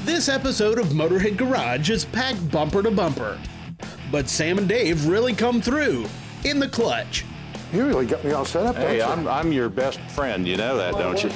This episode of Motorhead Garage is packed bumper to bumper. But Sam and Dave really come through in the clutch. You really got me all set up, don't you? Hey, I'm your best friend, you know that, don't you?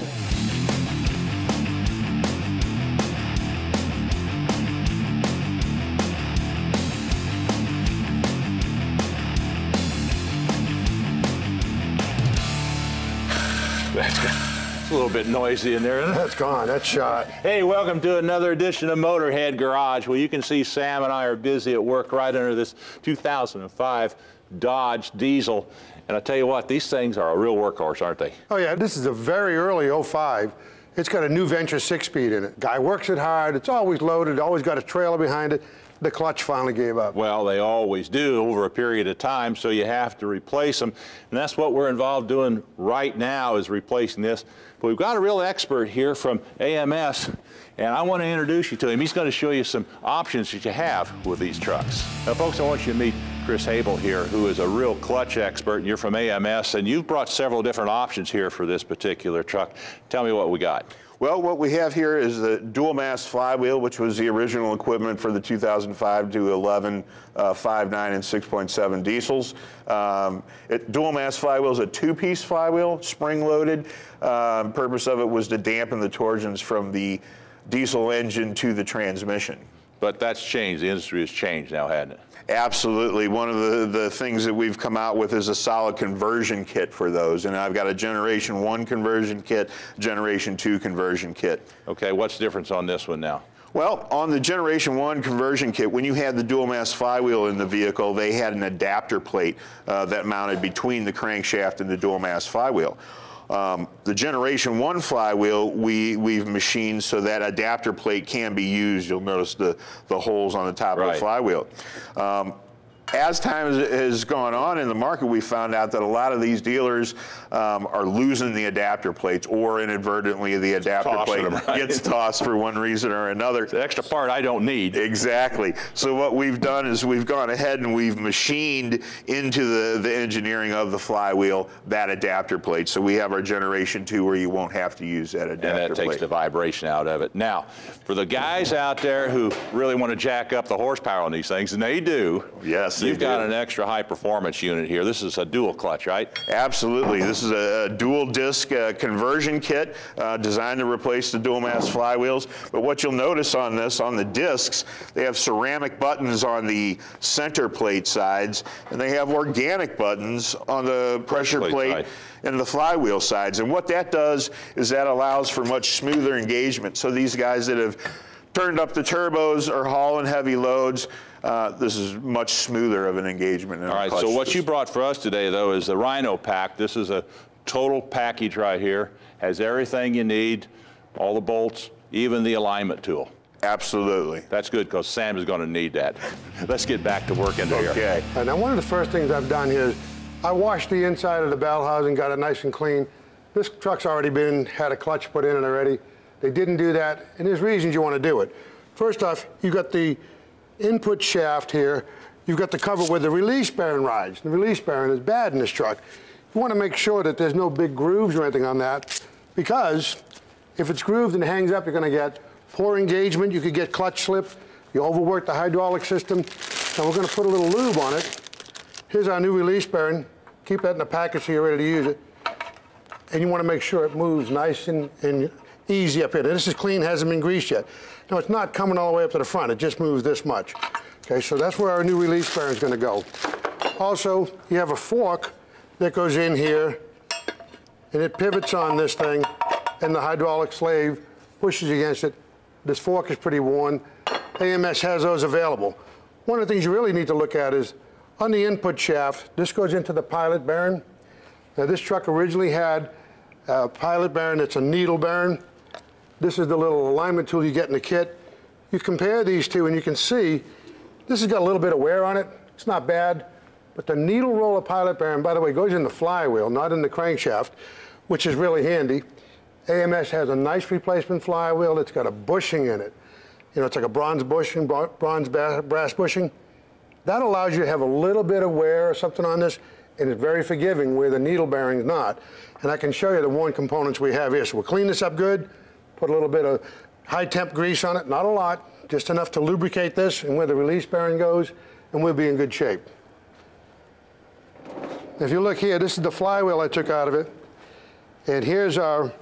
It's a little bit noisy in there, isn't it? That's gone, that's shot. Hey, welcome to another edition of Motorhead Garage. Well, you can see Sam and I are busy at work right under this 2005 Dodge diesel. And I tell you what, these things are a real workhorse, aren't they? Oh yeah, this is a very early 05. It's got a new Venture 6-speed in it. Guy works it hard, it's always loaded, always got a trailer behind it. The clutch finally gave up. Well, they always do over a period of time, so you have to replace them. And that's what we're involved doing right now, is replacing this. But we've got a real expert here from AMS, and I want to introduce you to him. He's going to show you some options that you have with these trucks. Now, folks, I want you to meet Chris Habel here, who is a real clutch expert, and you're from AMS, and you've brought several different options here for this particular truck. Tell me what we got. Well, what we have here is the dual mass flywheel, which was the original equipment for the 2005 to 11 5.9 and 6.7 diesels. Dual mass flywheel is a two-piece flywheel, spring-loaded. Purpose of it was to dampen the torsions from the diesel engine to the transmission. But that's changed. The industry has changed now, hasn't it? Absolutely. One of the things that we've come out with is a solid conversion kit for those. And I've got a Generation 1 conversion kit, Generation 2 conversion kit. Okay, what's the difference on this one now? Well, on the Generation 1 conversion kit, when you had the dual mass flywheel in the vehicle, they had an adapter plate that mounted between the crankshaft and the dual mass flywheel. The Generation 1 flywheel, we've machined so that adapter plate can be used. You'll notice the holes on the top of the flywheel. As time has gone on in the market, we found out that a lot of these dealers are losing the adapter plates, or inadvertently the adapter plate gets tossed for one reason or another. It's the extra part I don't need. Exactly. So what we've done is we've gone ahead and we've machined into the engineering of the flywheel that adapter plate. So we have our Generation 2 where you won't have to use that adapter plate. And that takes the vibration out of it. Now, for the guys out there who really want to jack up the horsepower on these things, and they do. Yes. You've got an extra high performance unit here. This is a dual clutch, right? Absolutely. This is a dual disc conversion kit designed to replace the dual mass flywheels. But what you'll notice on this, on the discs, they have ceramic buttons on the center plate sides, and they have organic buttons on the pressure plate and the flywheel sides. And what that does is that allows for much smoother engagement. So these guys that have turned up the turbos or hauling heavy loads, this is much smoother of an engagement. All right, so what you brought for us today, though, is the Rhino Pack. This is a total package right here. Has everything you need, all the bolts, even the alignment tool. Absolutely. That's good, because Sam is going to need that. Let's get back to work into here. Okay. Now, one of the first things I've done here is I washed the inside of the bell housing, got it nice and clean. This truck's already had a clutch put in it already. They didn't do that, and there's reasons you want to do it. First off, you've got the input shaft here. You've got the cover where the release bearing rides. The release bearing is bad in this truck. You want to make sure that there's no big grooves or anything on that, because if it's grooved and hangs up, you're going to get poor engagement. You could get clutch slip. You overwork the hydraulic system. Now we're going to put a little lube on it. Here's our new release bearing. Keep that in the package so you're ready to use it. And you want to make sure it moves nice and easy up here. This is clean, hasn't been greased yet. No, it's not coming all the way up to the front. It just moves this much. Okay, so that's where our new release bearing is going to go. Also, you have a fork that goes in here, and it pivots on this thing, and the hydraulic slave pushes against it. This fork is pretty worn. AMS has those available. One of the things you really need to look at is on the input shaft, this goes into the pilot bearing. Now, this truck originally had a pilot bearing that's a needle bearing. This is the little alignment tool you get in the kit. You compare these two and you can see this has got a little bit of wear on it. It's not bad, but the needle roller pilot bearing, by the way, goes in the flywheel, not in the crankshaft, which is really handy. AMS has a nice replacement flywheel. It's got a bushing in it. You know, it's like a bronze bushing, brass bushing. That allows you to have a little bit of wear or something on this, and it's very forgiving where the needle bearing's not. And I can show you the worn components we have here. So we'll clean this up good, put a little bit of high temp grease on it, not a lot, just enough to lubricate this and where the release bearing goes, and we'll be in good shape. If you look here, this is the flywheel I took out of it, and here's our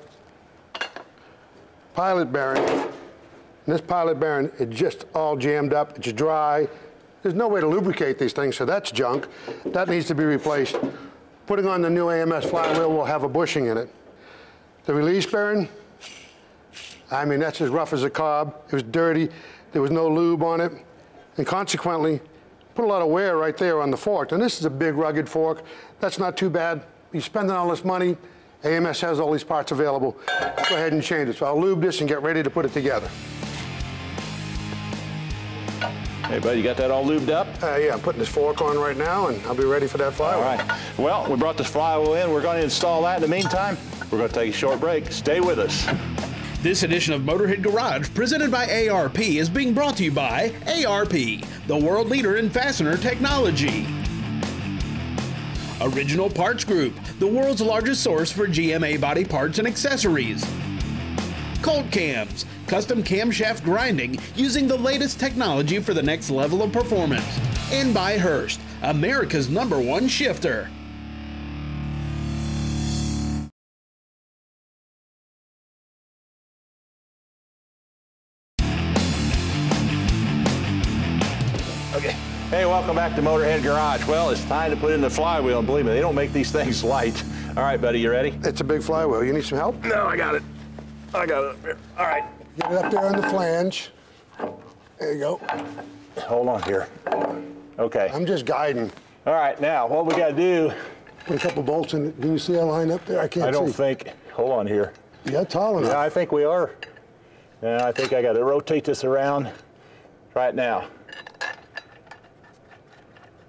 pilot bearing. And this pilot bearing is just all jammed up, it's dry. There's no way to lubricate these things, so that's junk. That needs to be replaced. Putting on the new AMS flywheel will have a bushing in it. The release bearing, I mean, that's as rough as a cob. It was dirty, there was no lube on it, and consequently, put a lot of wear right there on the fork. And this is a big rugged fork. That's not too bad. You're spending all this money, AMS has all these parts available. Go ahead and change it. So I'll lube this and get ready to put it together. Hey, buddy, you got that all lubed up? Yeah, I'm putting this fork on right now, and I'll be ready for that flywheel. All right. Well, we brought this flywheel in. We're going to install that. In the meantime, we're going to take a short break. Stay with us. This edition of Motorhead Garage, presented by ARP, is being brought to you by ARP, the world leader in fastener technology. Original Parts Group, the world's largest source for GMA body parts and accessories. Colt Cams, custom camshaft grinding using the latest technology for the next level of performance. And by Hurst, America's #1 shifter. Okay. Hey, welcome back to Motorhead Garage. Well, it's time to put in the flywheel, and believe me, they don't make these things light. All right, buddy, you ready? It's a big flywheel. You need some help? No, I got it. I got it up here. All right. Get it up there on the flange. There you go. Hold on here. Okay. I'm just guiding. All right, now, what we got to do... Put a couple bolts in it. Do you see a line up there? I can't see. I don't think... Hold on here. Yeah, tall enough. Yeah, I think we are. Yeah, I think I got to rotate this around right now.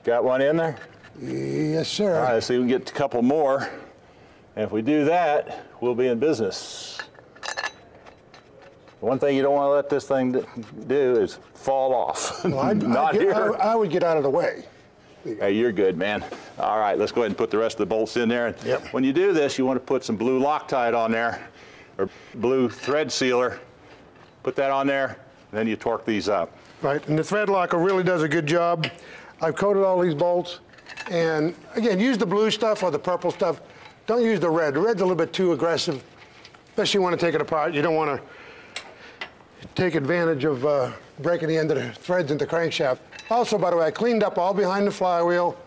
Got one in there? Yes, sir. All right, let's see if we can get a couple more. And if we do that, we'll be in business. One thing you don't want to let this thing do is fall off. Well, Not here. I would get out of the way. Hey, you're good, man. All right, let's go ahead and put the rest of the bolts in there. Yep. When you do this, you want to put some blue Loctite on there, or blue thread sealer. Put that on there, and then you torque these up. Right, and the thread locker really does a good job. I've coated all these bolts, and again, use the blue stuff or the purple stuff. Don't use the red. The red's a little bit too aggressive, especially when you want to take it apart. You don't want to take advantage of breaking the end of the threads into the crankshaft. Also, by the way, I cleaned up all behind the flywheel.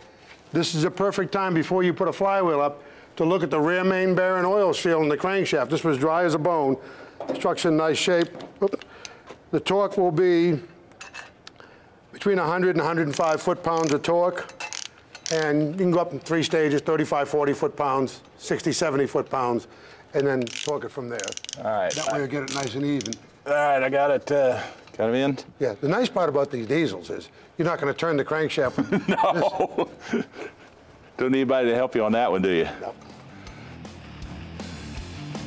This is a perfect time before you put a flywheel up to look at the rear main bearing oil seal in the crankshaft. This was dry as a bone. The truck's in nice shape. The torque will be between 100 and 105 foot-pounds of torque. And you can go up in 3 stages, 35, 40 foot-pounds, 60, 70 foot-pounds, and then torque it from there. All right. That way you'll get it nice and even. All right, I got it. Got them in? Yeah, the nice part about these diesels is you're not going to turn the crankshaft. No. Don't need anybody to help you on that one, do you? No.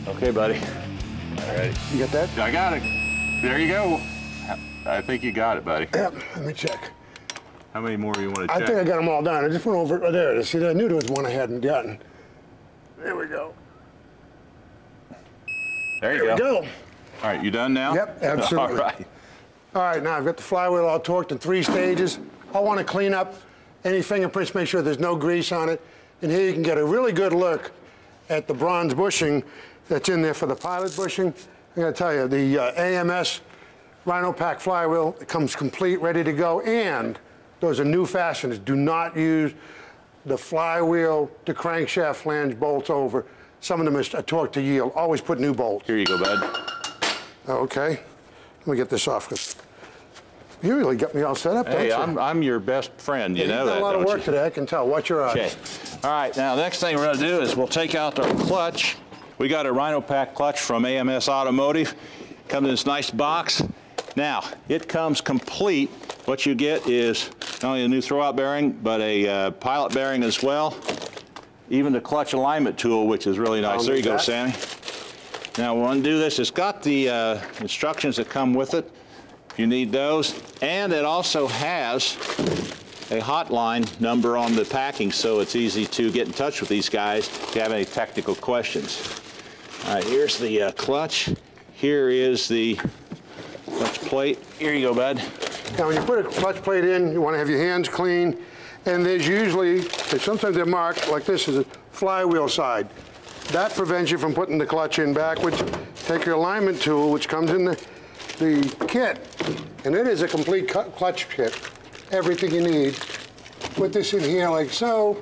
Okay, buddy. All right. You got that? I got it. There you go. I think you got it, buddy. Yep, let me check. How many more do you want to check? I think I got them all done. I just went over there. See, I knew there was one I hadn't gotten. There we go. There you go. All right, you done now? Yep, absolutely. All right. All right, now I've got the flywheel all torqued in 3 stages. I want to clean up any fingerprints, make sure there's no grease on it. And here you can get a really good look at the bronze bushing that's in there for the pilot bushing. I gotta tell you, the AMS Rhino Pack flywheel, it comes complete, ready to go, and those are new fasteners. Do not use the flywheel to crankshaft flange bolts over. Some of them are torque to yield. Always put new bolts. Here you go, bud. Okay, let me get this off, because you really got me all set up, Hey, don't you? I'm your best friend, you know that, You've got a lot of don't work you? today, I can tell. Watch your eyes. Okay. All right, now the next thing we're going to do is we'll take out our clutch. We got a Rhino Pack clutch from AMS Automotive. Comes in this nice box. Now, it comes complete. What you get is not only a new throwout bearing, but a pilot bearing as well. Even the clutch alignment tool, which is really nice. There you go, Sammy. Now, we'll undo this. It's got the instructions that come with it, if you need those. And it also has a hotline number on the packing, so it's easy to get in touch with these guys if you have any technical questions. All right, here's the clutch. Here is the plate. Here you go, bud. Now, when you put a clutch plate in, you want to have your hands clean. And there's usually, sometimes they're marked like this is a flywheel side. That prevents you from putting the clutch in backwards. Take your alignment tool, which comes in the kit, and it is a complete clutch kit. Everything you need. Put this in here like so.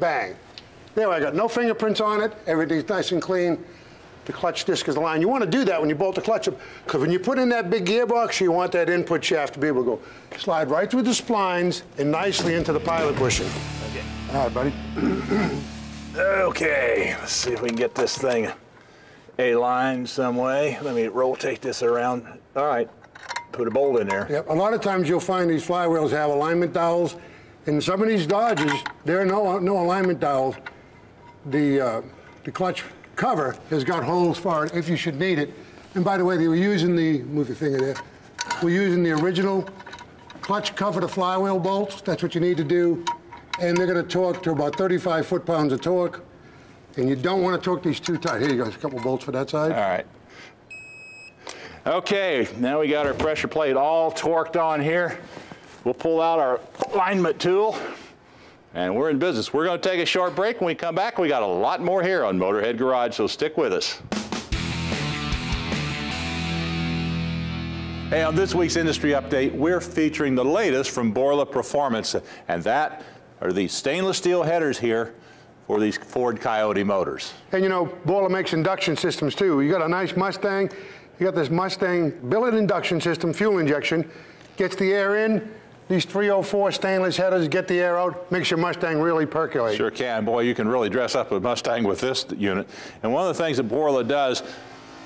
Bang. There, I got no fingerprints on it. Everything's nice and clean. The clutch disc is aligned. You want to do that when you bolt the clutch up, because when you put in that big gearbox, you want that input shaft to be able to go slide right through the splines and nicely into the pilot bushing. Okay. All right, buddy. Okay, let's see if we can get this thing aligned some way. Let me rotate this around. All right, put a bolt in there. Yep, a lot of times you'll find these flywheels have alignment dowels. In some of these Dodges, there are no alignment dowels. The clutch cover has got holes for it if you should need it. And by the way, they were using move your finger there, we're using the original clutch cover to flywheel bolts. That's what you need to do. And they're going to torque to about 35 foot-pounds of torque. And you don't want to torque these too tight. Here you go, there's a couple bolts for that side. All right. Okay, now we got our pressure plate all torqued on here. We'll pull out our alignment tool, and we're in business. We're going to take a short break. When we come back, we got a lot more here on Motorhead Garage, so stick with us. Hey, on this week's industry update, we're featuring the latest from Borla Performance, and that are these stainless steel headers here for these Ford Coyote motors. And you know, Borla makes induction systems too. You got a nice Mustang, you got this Mustang billet induction system, fuel injection, gets the air in. These 304 stainless headers get the air out, makes your Mustang really percolate. Sure can. Boy, you can really dress up a Mustang with this unit. And one of the things that Borla does,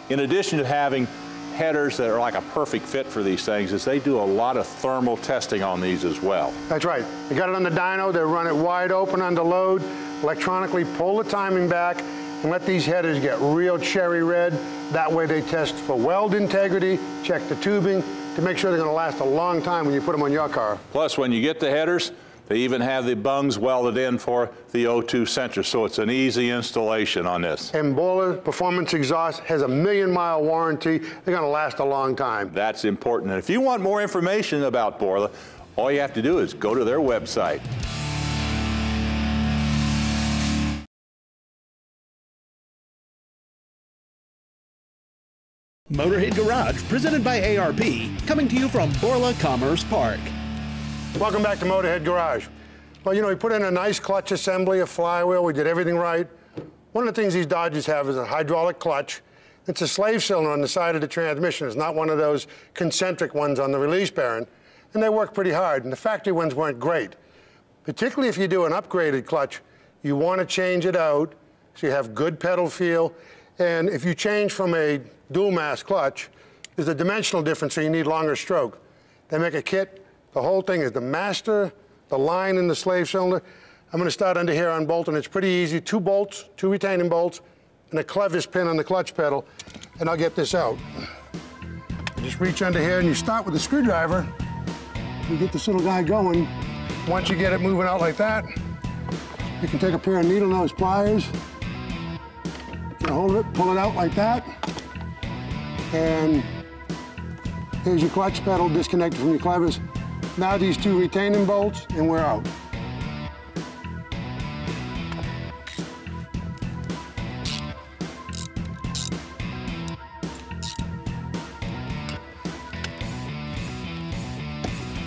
in addition to having headers that are like a perfect fit for these things, is they do a lot of thermal testing on these as well. That's right. They got it on the dyno, they run it wide open under load, electronically pull the timing back, and let these headers get real cherry red. That way they test for weld integrity, check the tubing, to make sure they're going to last a long time when you put them on your car. Plus, when you get the headers, they even have the bungs welded in for the O2 sensor, so it's an easy installation on this. And Borla Performance Exhaust has a 1,000,000-mile warranty. They're going to last a long time. That's important. And if you want more information about Borla, all you have to do is go to their website. Motorhead Garage, presented by ARP, coming to you from Borla Commerce Park. Welcome back to Motorhead Garage. Well, you know, we put in a nice clutch assembly, a flywheel, we did everything right. One of the things these Dodges have is a hydraulic clutch. It's a slave cylinder on the side of the transmission. It's not one of those concentric ones on the release bearing. And they work pretty hard, and the factory ones weren't great. Particularly if you do an upgraded clutch, you want to change it out so you have good pedal feel. And if you change from a dual mass clutch, there's a dimensional difference, so you need longer stroke. They make a kit. The whole thing is the master, the line, and the slave cylinder. I'm going to start under here on bolting. It's pretty easy. 2 bolts, 2 retaining bolts, and a clevis pin on the clutch pedal, and I'll get this out. You just reach under here, and you start with a screwdriver. You get this little guy going. Once you get it moving out like that, you can take a pair of needle nose pliers, you hold it, pull it out like that, and here's your clutch pedal disconnected from your clevis. Now these 2 retaining bolts, and we're out.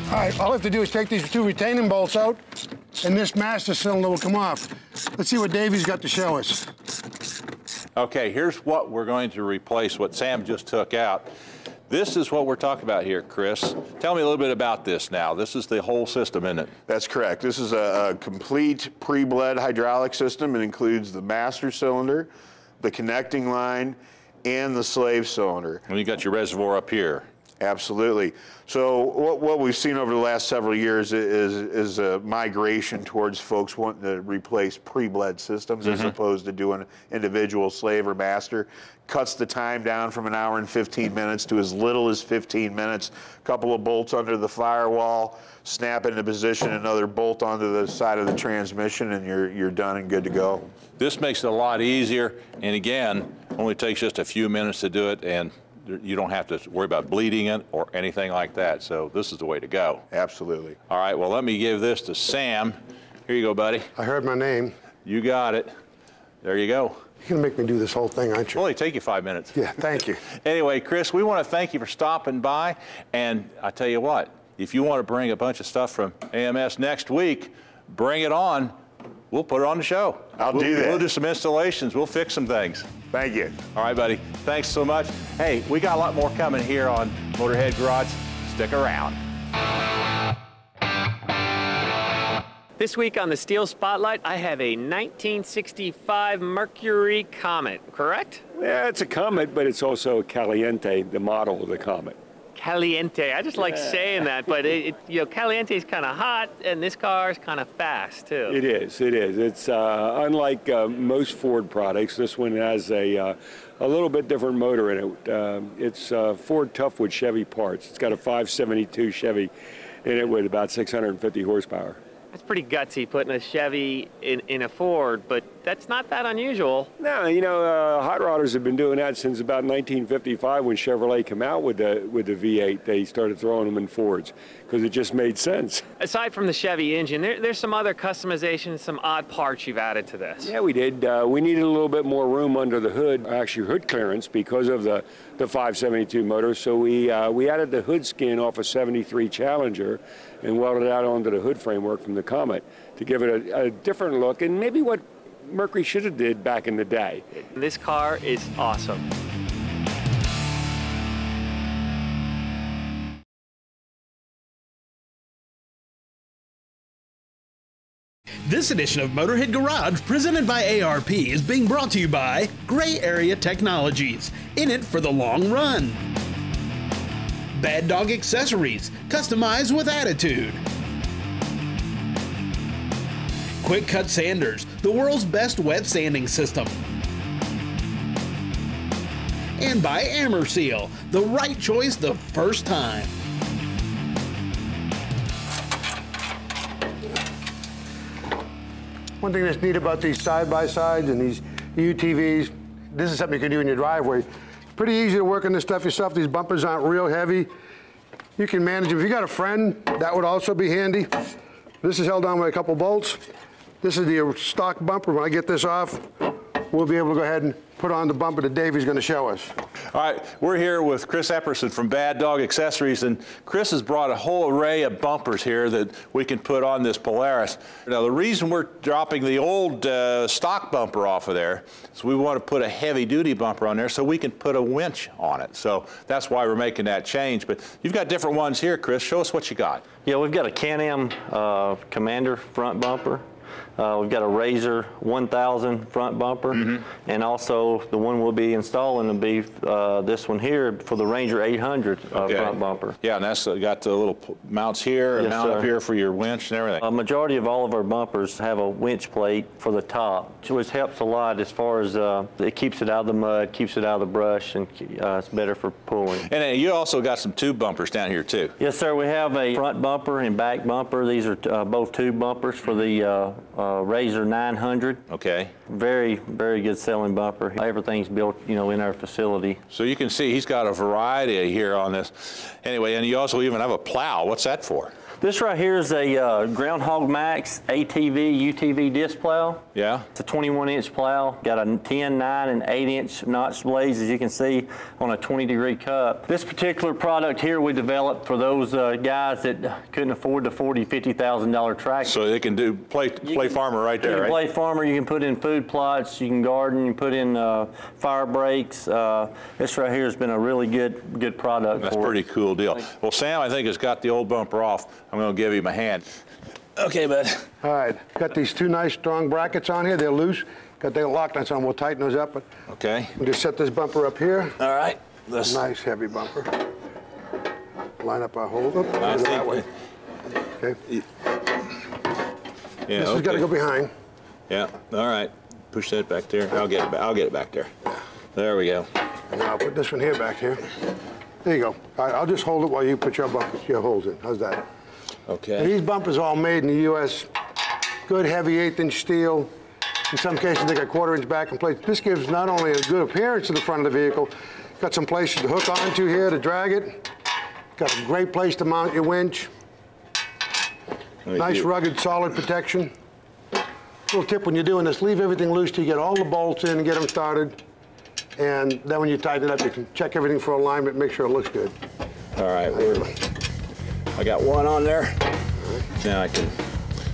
All right, all I have to do is take these 2 retaining bolts out, and this master cylinder will come off. Let's see what Davey's got to show us. Okay, here's what we're going to replace, what Sam just took out. This is what we're talking about here, Chris. Tell me a little bit about this now. This is the whole system, isn't it? That's correct. This is a complete pre-bled hydraulic system. It includes the master cylinder, the connecting line, and the slave cylinder. And you got your reservoir up here. Absolutely. So what we've seen over the last several years is a migration towards folks wanting to replace pre-bled systems as opposed to doing individual slave or master. Cuts the time down from 1 hour and 15 minutes to as little as 15 minutes. A couple of bolts under the firewall, snap into position, another bolt onto the side of the transmission, and you're done and good to go. This makes it a lot easier, and again, only takes just a few minutes to do it, and you don't have to worry about bleeding it or anything like that. So this is the way to go. Absolutely. All right, well, let me give this to Sam. Here you go, buddy. I heard my name. You got it. There you go. You're gonna make me do this whole thing, aren't you? It'll only take you 5 minutes. Yeah, thank you. Anyway, Chris, we want to thank you for stopping by. And I tell you what, if you want to bring a bunch of stuff from AMS next week, bring it on. We'll put it on the show. I'll do that. We'll do some installations. We'll fix some things. Thank you. All right, buddy. Thanks so much. Hey, we got a lot more coming here on Motorhead Garage. Stick around. This week on the Steel Spotlight, I have a 1965 Mercury Comet, correct? Yeah, it's a Comet, but it's also a Caliente, the model of the Comet. Caliente. I just like saying that, but Caliente is kind of hot, and this car is kind of fast too. It is. It is. It's unlike most Ford products. This one has a little bit different motor in it. It's Ford Toughwood Chevy parts. It's got a 572 Chevy in it with about 650 horsepower. That's pretty gutsy, putting a Chevy in a Ford, but that's not that unusual. No, hot rodders have been doing that since about 1955 when Chevrolet came out with the V8. They started throwing them in Fords because it just made sense. Aside from the Chevy engine, there's some other customizations, some odd parts you've added to this. Yeah, we did. We needed a little bit more room under the hood, actually hood clearance, because of the 572 motor. So we added the hood skin off a 73 Challenger and welded it out onto the hood framework from the Comet to give it a different look and maybe what Mercury should have did back in the day. This car is awesome. This edition of Motorhead Garage, presented by ARP, is being brought to you by Gray Area Technologies, in it for the long run. Bad Dawg Accessories, customized with attitude. Quick Cut Sanders, the world's best wet sanding system. And by Seal, the right choice the first time. One thing that's neat about these side-by-sides and these UTVs, this is something you can do in your driveway. Pretty easy to work on this stuff yourself. These bumpers aren't real heavy. You can manage them. If you got a friend, that would also be handy. This is held on with a couple bolts. This is the stock bumper. When I get this off, we'll be able to go ahead and put on the bumper that Davey's going to show us. All right, we're here with Chris Epperson from Bad Dawg Accessories, and Chris has brought a whole array of bumpers here that we can put on this Polaris. Now, the reason we're dropping the old stock bumper off of there is we want to put a heavy-duty bumper on there so we can put a winch on it. So that's why we're making that change. But you've got different ones here, Chris. Show us what you got. Yeah, we've got a Can-Am Commander front bumper. We've got a Razor 1000 front bumper, and also the one we'll be installing will be this one here for the Ranger 800 front bumper. Yeah, and that's got the little mounts here and mount up here for your winch and everything. A majority of all of our bumpers have a winch plate for the top, which helps a lot as far as it keeps it out of the mud, keeps it out of the brush, and it's better for pulling. And you also got some tube bumpers down here too. Yes, sir. We have a front bumper and back bumper. These are both tube bumpers for the Razor 900. Okay. Very, very good selling bumper. Everything's built, in our facility. So you can see he's got a variety here on this. Anyway, and you also even have a plow. What's that for? This right here is a Groundhog Max ATV UTV disc plow. Yeah. It's a 21-inch plow. Got a 10, 9, and 8-inch notch blades, as you can see, on a 20-degree cup. This particular product here we developed for those guys that couldn't afford the $40,000, $50,000 tractor. So they can do play farmer right there, you can right? Play farmer. You can put in food plots. You can garden. You can put in fire breaks. This right here has been a really good product. That's a pretty cool deal. Well, Sam, I think, has got the old bumper off. I'm going to give him a hand. Okay, bud. All right, got these two nice strong brackets on here. They're loose. Got the lock nuts on. We'll tighten those up. But okay. We'll just set this bumper up here. All right. Nice heavy bumper. Line up our hole. That way. Okay. Yeah, this has got to go behind. Yeah. All right. Push that back there. I'll get it back there. There we go. And now I'll put this one here back here. There you go. All right, I'll just hold it while you put your holes in. How's that? Okay. And these bumpers are all made in the U.S. Good heavy 1/8-inch steel. In some cases, they got 1/4-inch back and plates. This gives not only a good appearance to the front of the vehicle, Got some places to hook onto here to drag it. Got a great place to mount your winch. Nice, rugged, solid protection. Little tip when you're doing this, leave everything loose till you get all the bolts in and get them started. And then when you tighten it up, you can check everything for alignment, make sure it looks good. All right, I got one on there. Now I can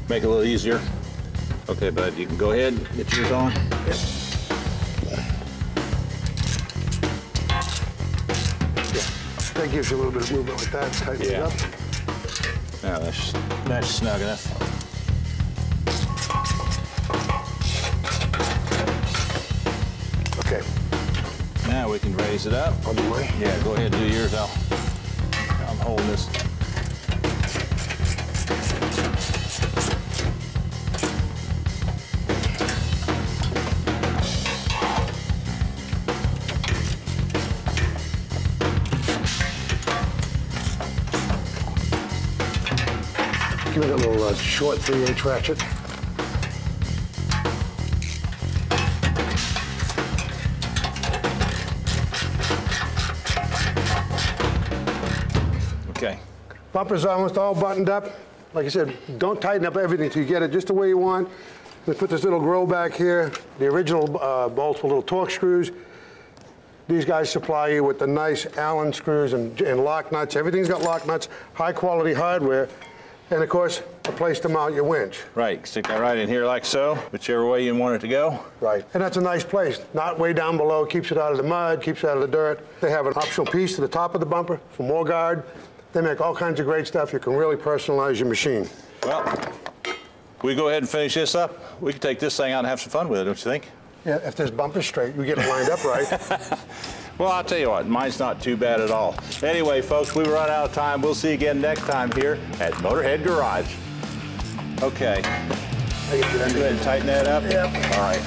make it a little easier. Okay, bud, you can go ahead and get yours on. Yep. That gives you a little bit of movement with that. Tighten it up. Now that's snug enough. Okay. Now we can raise it up. On the way. Yeah, go ahead and do yours. I'm holding this. Give it a little short 3/8 ratchet. Okay. Bumper's almost all buttoned up. Like I said, don't tighten up everything till you get it just the way you want. Let's put this little grow back here. The original bolts were little torque screws. These guys supply you with the nice Allen screws and lock nuts. Everything's got lock nuts, high quality hardware. And of course, a place to mount your winch. Right, stick that right in here like so, whichever way you want it to go. Right, and that's a nice place. Not way down below, keeps it out of the mud, keeps it out of the dirt. They have an optional piece to the top of the bumper for more guard. They make all kinds of great stuff. You can really personalize your machine. Well, we go ahead and finish this up. We can take this thing out and have some fun with it, don't you think? Yeah, if this bumper's straight, you get it lined up right. Well, I'll tell you what, mine's not too bad at all. Anyway, folks, we run out of time. We'll see you again next time here at Motorhead Garage. Okay. Go ahead and tighten that up. Yep. All right.